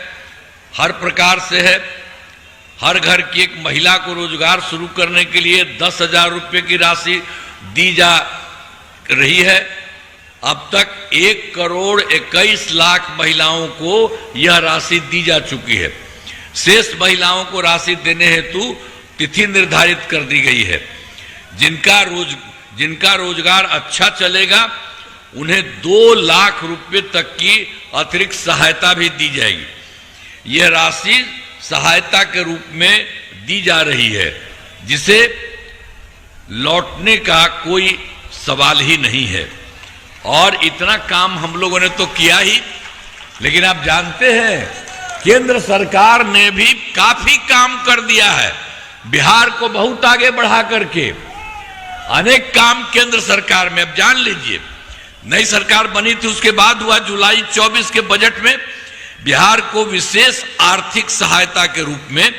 हर प्रकार से है। हर घर की एक महिला को रोजगार शुरू करने के लिए 10,000 रुपये की राशि दी जा रही है। अब तक 1,21,00,000 महिलाओं को यह राशि दी जा चुकी है। शेष महिलाओं को राशि देने हेतु तिथि निर्धारित कर दी गई है। जिनका रोजगार अच्छा चलेगा उन्हें 2 लाख रुपए तक की अतिरिक्त सहायता भी दी जाएगी। यह राशि सहायता के रूप में दी जा रही है, जिसे लौटने का कोई सवाल ही नहीं है। और इतना काम हम लोगों ने तो किया ही, लेकिन आप जानते हैं केंद्र सरकार ने भी काफी काम कर दिया है। बिहार को बहुत आगे बढ़ा करके अनेक काम केंद्र सरकार में, अब जान लीजिए, नई सरकार बनी थी, उसके बाद हुआ जुलाई 24 के बजट में बिहार को विशेष आर्थिक सहायता के रूप में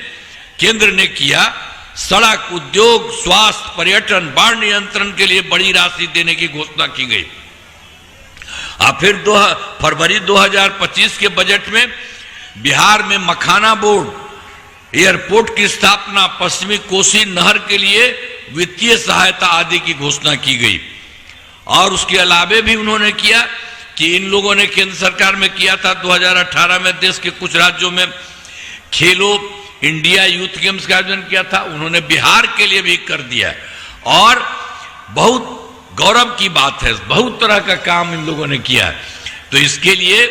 केंद्र ने किया। सड़क, उद्योग, स्वास्थ्य, पर्यटन, बाढ़ नियंत्रण के लिए बड़ी राशि देने की घोषणा की गई। अब फिर फरवरी 2025 के बजट में बिहार में मखाना बोर्ड, एयरपोर्ट की स्थापना, पश्चिमी कोसी नहर के लिए वित्तीय सहायता आदि की घोषणा की गई। और उसके अलावे भी उन्होंने किया कि इन लोगों ने केंद्र सरकार में किया था 2018 में देश के कुछ राज्यों में खेलो इंडिया यूथ गेम्स का आयोजन किया था, उन्होंने बिहार के लिए भी कर दिया। और बहुत गौरव की बात है। बहुत तरह का काम इन लोगों ने किया है। तो इसके लिए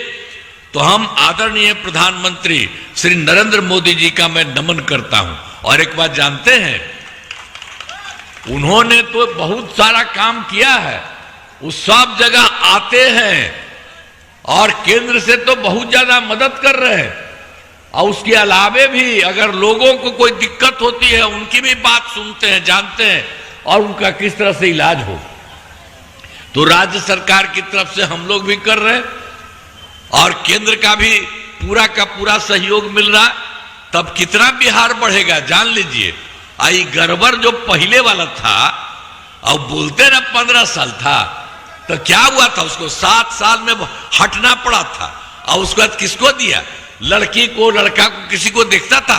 तो हम आदरणीय प्रधानमंत्री श्री नरेंद्र मोदी जी का मैं नमन करता हूं। और एक बात जानते हैं, उन्होंने तो बहुत सारा काम किया है, वो सब जगह आते हैं और केंद्र से तो बहुत ज्यादा मदद कर रहे हैं। और उसके अलावे भी अगर लोगों को कोई दिक्कत होती है उनकी भी बात सुनते हैं, जानते हैं और उनका किस तरह से इलाज हो। तो राज्य सरकार की तरफ से हम लोग भी कर रहे हैं और केंद्र का भी पूरा सहयोग मिल रहा है। तब कितना बिहार बढ़ेगा जान लीजिए। आई गड़बड़ जो पहले वाला था, अब बोलते ना 15 साल था, तो क्या हुआ था, उसको 7 साल में हटना पड़ा था। और उसके बाद किसको दिया, लड़की को, लड़का को, किसी को देखता था,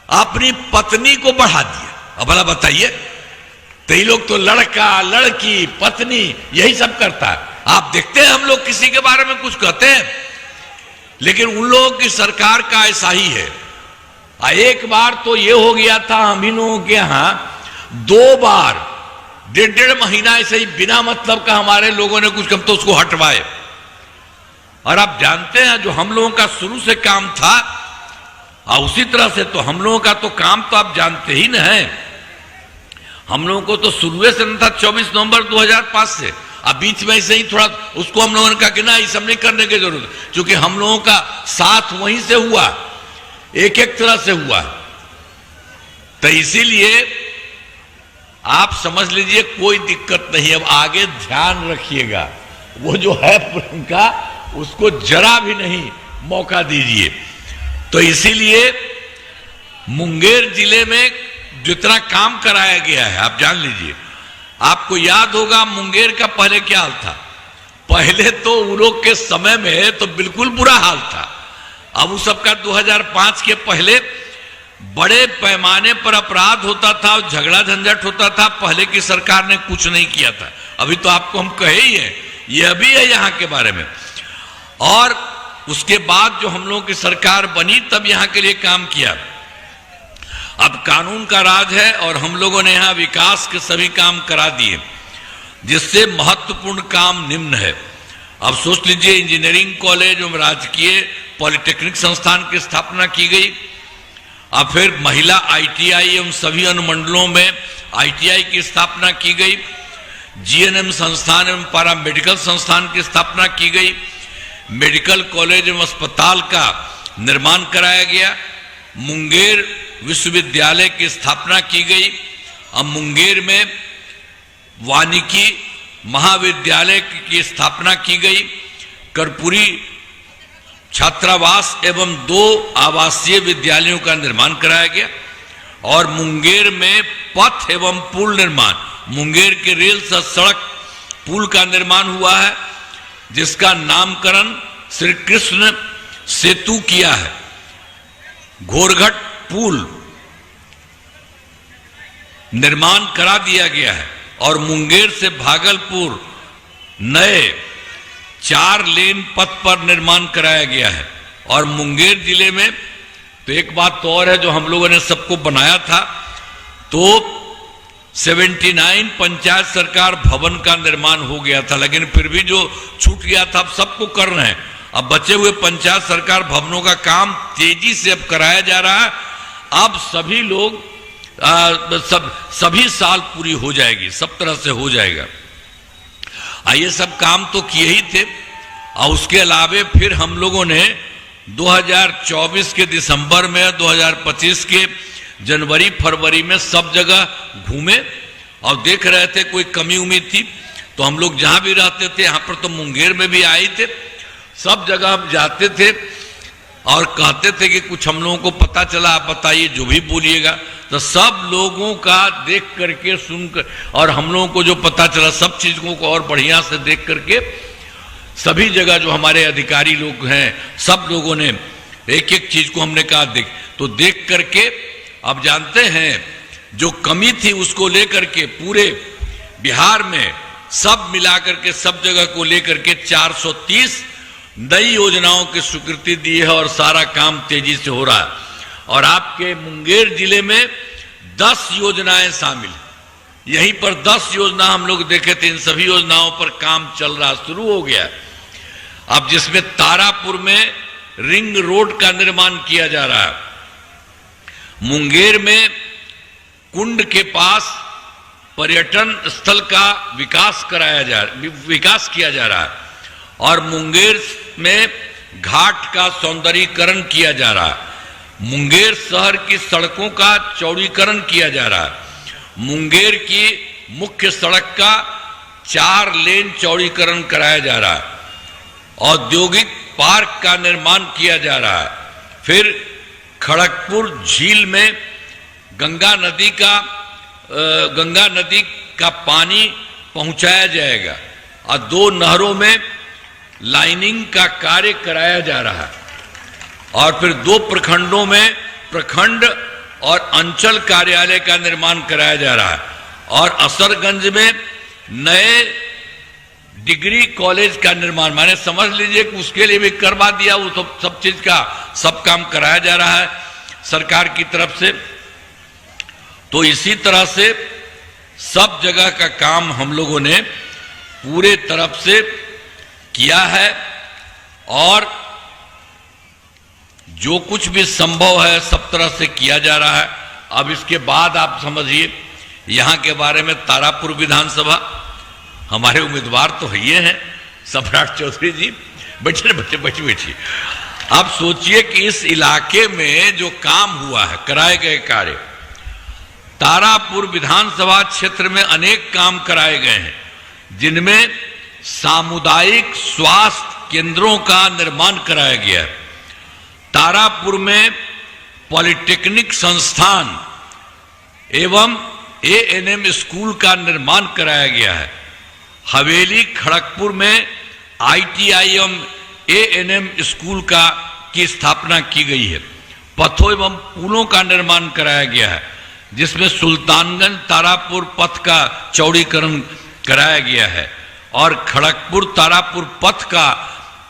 अपनी पत्नी को बढ़ा दिया। अब भला बताइए, तो ये लोग तो लड़का, लड़की, पत्नी यही सब करता है। आप देखते हैं हम लोग किसी के बारे में कुछ कहते हैं, लेकिन उन लोगों की सरकार का ऐसा ही है। एक बार तो ये हो गया था हम ही लोगों के यहां 2 बार 1.5 महीना ऐसे ही बिना मतलब का हमारे लोगों ने कुछ कम तो उसको हटवाए। और आप जानते हैं जो हम लोगों का शुरू से काम था, और उसी तरह से तो हम लोगों का तो काम तो आप जानते ही न है। हम लोगों को तो शुरू से न था 24 नवंबर 2005 से। अब बीच में ऐसे ही थोड़ा उसको हम लोगों ने कहा कि ना, ये सब नहीं करने की जरूरत, क्योंकि हम लोगों का साथ वहीं से हुआ, एक एक तरह से हुआ। तो इसीलिए आप समझ लीजिए कोई दिक्कत नहीं। अब आगे ध्यान रखिएगा, वो जो है प्रियंका, उसको जरा भी नहीं मौका दीजिए। तो इसीलिए मुंगेर जिले में जितना काम कराया गया है, आप जान लीजिए। आपको याद होगा मुंगेर का पहले क्या हाल था। पहले तो उन लोग के समय में तो बिल्कुल बुरा हाल था। अब उस सबका 2005 के पहले बड़े पैमाने पर अपराध होता था और झगड़ा झंझट होता था। पहले की सरकार ने कुछ नहीं किया था। अभी तो आपको हम कहे ही है, ये अभी है यहाँ के बारे में। और उसके बाद जो हम लोगों की सरकार बनी तब यहाँ के लिए काम किया। अब कानून का राज है और हम लोगों ने यहाँ विकास के सभी काम करा दिए, जिससे महत्वपूर्ण काम निम्न है। अब सोच लीजिए, इंजीनियरिंग कॉलेज एवं राजकीय पॉलिटेक्निक संस्थान की स्थापना की गई। अब फिर महिला ITI एवं सभी अनुमंडलों में ITI की स्थापना की गई। GNM संस्थान एवं पारा मेडिकल संस्थान की स्थापना की गई। मेडिकल कॉलेज एवं अस्पताल का निर्माण कराया गया। मुंगेर विश्वविद्यालय की स्थापना की गई। अब मुंगेर में वानिकी महाविद्यालय की स्थापना की गई। कर्पूरी छात्रावास एवं 2 आवासीय विद्यालयों का निर्माण कराया गया। और मुंगेर में पथ एवं पुल निर्माण, मुंगेर के रेल सड़क पुल का निर्माण हुआ है, जिसका नामकरण श्री कृष्ण सेतु किया है। घोरघट पुल निर्माण करा दिया गया है। और मुंगेर से भागलपुर नए 4 लेन पथ पर निर्माण कराया गया है। और मुंगेर जिले में तो एक बात तो और है, जो हम लोगों ने सबको बनाया था, तो 79 पंचायत सरकार भवन का निर्माण हो गया था, लेकिन फिर भी जो छूट गया था अब सबको कर रहे हैं। अब बचे हुए पंचायत सरकार भवनों का काम तेजी से अब कराया जा रहा है। अब सभी लोग सभी साल पूरी हो जाएगी, सब तरह से हो जाएगा। ये सब काम तो किए ही थे। और उसके अलावे फिर हम लोगों ने 2024 के दिसंबर में, 2025 के जनवरी फरवरी में सब जगह घूमे और देख रहे थे कोई कमी उम्मीद थी तो हम लोग जहां भी रहते थे, यहां पर तो मुंगेर में भी आए थे, सब जगह हम जाते थे और कहते थे कि कुछ हम लोगों को पता चला, आप बताइए, जो भी बोलिएगा। तो सब लोगों का देख करके, सुनकर, और हम लोगों को जो पता चला सब चीजों को और बढ़िया से देख करके सभी जगह जो हमारे अधिकारी लोग हैं सब लोगों ने एक एक चीज को हमने कहा देख करके अब जानते हैं जो कमी थी उसको लेकर के पूरे बिहार में सब मिलाकर के सब जगह को लेकर के 430 नई योजनाओं की स्वीकृति दी है और सारा काम तेजी से हो रहा है। और आपके मुंगेर जिले में 10 योजनाएं शामिल हैं। यहीं पर 10 योजना हम लोग देखे थे, इन सभी योजनाओं पर काम चल रहा, शुरू हो गया। अब जिसमें तारापुर में रिंग रोड का निर्माण किया जा रहा है, मुंगेर में कुंड के पास पर्यटन स्थल का विकास किया जा रहा है, और मुंगेर में घाट का सौंदर्यीकरण किया जा रहा है। मुंगेर शहर की सड़कों का चौड़ीकरण किया जा रहा है। मुंगेर की मुख्य सड़क का 4 लेन चौड़ीकरण कराया जा रहा है। औद्योगिक पार्क का निर्माण किया जा रहा है। फिर खड़गपुर झील में गंगा नदी का पानी पहुंचाया जाएगा और 2 नहरों में लाइनिंग का कार्य कराया जा रहा है। और फिर 2 प्रखंडों में प्रखंड और अंचल कार्यालय का निर्माण कराया जा रहा है। और असरगंज में नए डिग्री कॉलेज का निर्माण, माने समझ लीजिए कि उसके लिए भी करवा दिया, वो तो सब चीज का सब काम कराया जा रहा है सरकार की तरफ से। तो इसी तरह से सब जगह का काम हम लोगों ने पूरे तरफ से किया है, और जो कुछ भी संभव है सब तरह से किया जा रहा है। अब इसके बाद आप समझिए, यहां के बारे में तारापुर विधानसभा, हमारे उम्मीदवार तो ये हैं सम्राट चौधरी जी, बैठिए। आप सोचिए कि इस इलाके में जो काम हुआ है, कराए गए कार्य, तारापुर विधानसभा क्षेत्र में अनेक काम कराए गए हैं, जिनमें सामुदायिक स्वास्थ्य केंद्रों का निर्माण कराया गया है। तारापुर में पॉलिटेक्निक संस्थान एवं एएनएम स्कूल का निर्माण कराया गया है। हवेली खड़गपुर में आईटीआई एवं एएनएम स्कूल की स्थापना की गई है। पथों एवं पुलों का निर्माण कराया गया है, जिसमें सुल्तानगंज तारापुर पथ का चौड़ीकरण कराया गया है और खड़गपुर तारापुर पथ का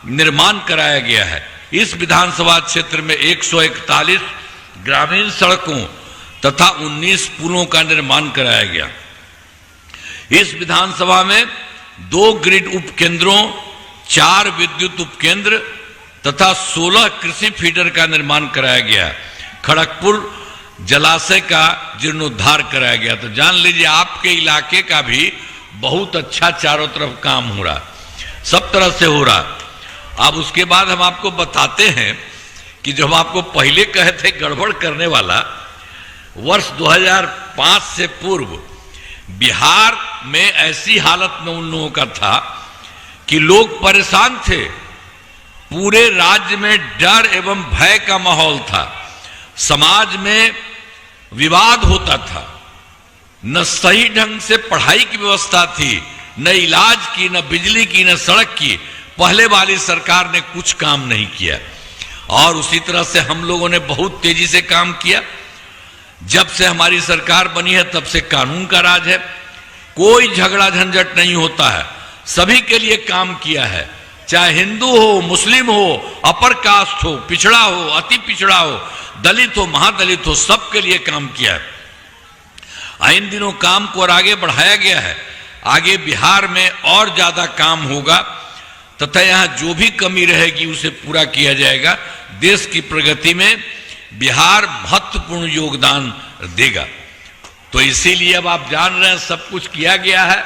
निर्माण कराया गया है। इस विधानसभा क्षेत्र में 141 ग्रामीण सड़कों तथा 19 पुलों का निर्माण कराया गया। इस विधानसभा में 2 ग्रिड उपकेंद्रों, 4 विद्युत उपकेंद्र तथा 16 कृषि फीडर का निर्माण कराया गया। खड़गपुर जलाशय का जीर्णोद्धार कराया गया। तो जान लीजिए आपके इलाके का भी बहुत अच्छा चारों तरफ काम हो रहा, सब तरह से हो रहा। अब उसके बाद हम आपको बताते हैं कि जो हम आपको पहले कहे थे गड़बड़ करने वाला, वर्ष 2005 से पूर्व बिहार में ऐसी हालत में उन लोगों का था कि लोग परेशान थे। पूरे राज्य में डर एवं भय का माहौल था। समाज में विवाद होता था, न सही ढंग से पढ़ाई की व्यवस्था थी, न इलाज की, न बिजली की, न सड़क की। पहले वाली सरकार ने कुछ काम नहीं किया और उसी तरह से हम लोगों ने बहुत तेजी से काम किया। जब से हमारी सरकार बनी है तब से कानून का राज है, कोई झगड़ा झंझट नहीं होता है, सभी के लिए काम किया है, चाहे हिंदू हो, मुस्लिम हो, अपर कास्ट हो, पिछड़ा हो, अति पिछड़ा हो, दलित हो, महादलित हो, सबके लिए काम किया है। इन दिनों काम को और आगे बढ़ाया गया है। आगे बिहार में और ज्यादा काम होगा तथा यहां जो भी कमी रहेगी उसे पूरा किया जाएगा। देश की प्रगति में बिहार महत्वपूर्ण योगदान देगा। तो इसीलिए अब आप जान रहे हैं सब कुछ किया गया है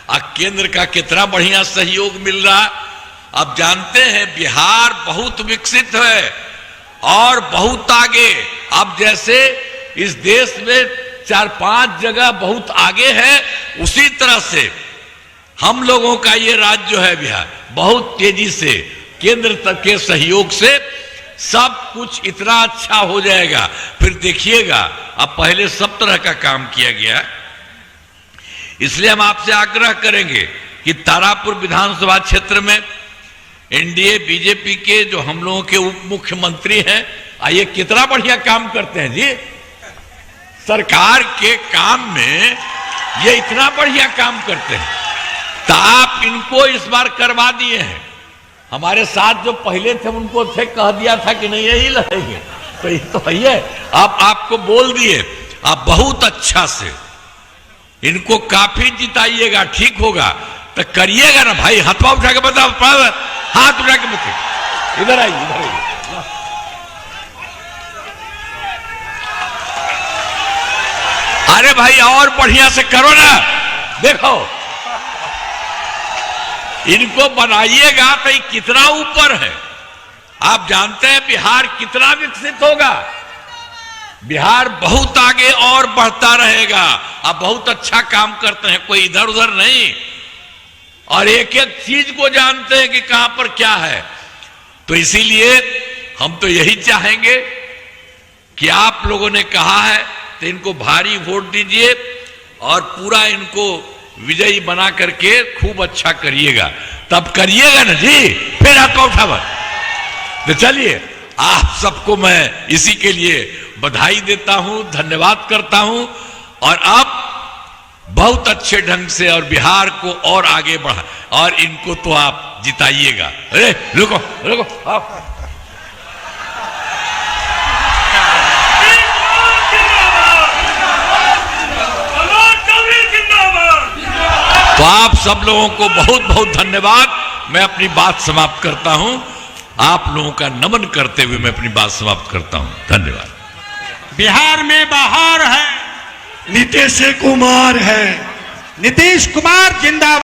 और केंद्र का कितना बढ़िया सहयोग मिल रहा है। अब जानते हैं बिहार बहुत विकसित है और बहुत आगे। अब जैसे इस देश में 4-5 जगह बहुत आगे है, उसी तरह से हम लोगों का ये राज्य जो है बिहार बहुत तेजी से केंद्र तक के सहयोग से सब कुछ इतना अच्छा हो जाएगा। फिर देखिएगा, अब पहले सब तरह का काम किया गया, इसलिए हम आपसे आग्रह करेंगे कि तारापुर विधानसभा क्षेत्र में एनडीए बीजेपी के जो हम लोगों के उप मुख्यमंत्री हैं, आइए कितना बढ़िया काम करते हैं जी। सरकार के काम में ये इतना बढ़िया काम करते हैं, तो आप इनको इस बार करवा दिए हैं। हमारे साथ जो पहले थे उनको थे कह दिया था कि नहीं यही लड़ेंगे, तो ये तो है, आप आपको बोल दिए, आप बहुत अच्छा से इनको काफी जिताइएगा, ठीक होगा तो करिएगा ना भाई। हाथ उठा के बताओ, हाथ उठा के बताओ, इधर आइए, इधर आइए। अरे भाई और बढ़िया से करो ना, देखो इनको बनाइएगा तो ये कितना ऊपर है। आप जानते हैं बिहार कितना विकसित होगा, बिहार बहुत आगे और बढ़ता रहेगा। आप बहुत अच्छा काम करते हैं, कोई इधर उधर नहीं, और एक एक चीज को जानते हैं कि कहां पर क्या है। तो इसीलिए हम तो यही चाहेंगे कि आप लोगों ने कहा है तो इनको भारी वोट दीजिए और पूरा इनको विजयी बना करके खूब अच्छा करिएगा। तब करिएगा ना जी, फिर आपका उठावा। तो चलिए, आप सबको मैं इसी के लिए बधाई देता हूं, धन्यवाद करता हूं, और आप बहुत अच्छे ढंग से और बिहार को और आगे बढ़ा, और इनको तो आप जिताइएगा। अरे रुको रुको, आप तो आप सब लोगों को बहुत बहुत धन्यवाद। मैं अपनी बात समाप्त करता हूं, आप लोगों का नमन करते हुए मैं अपनी बात समाप्त करता हूं। धन्यवाद। बिहार में बहार है, नीतीश कुमार है, नीतीश कुमार जिंदाबाद।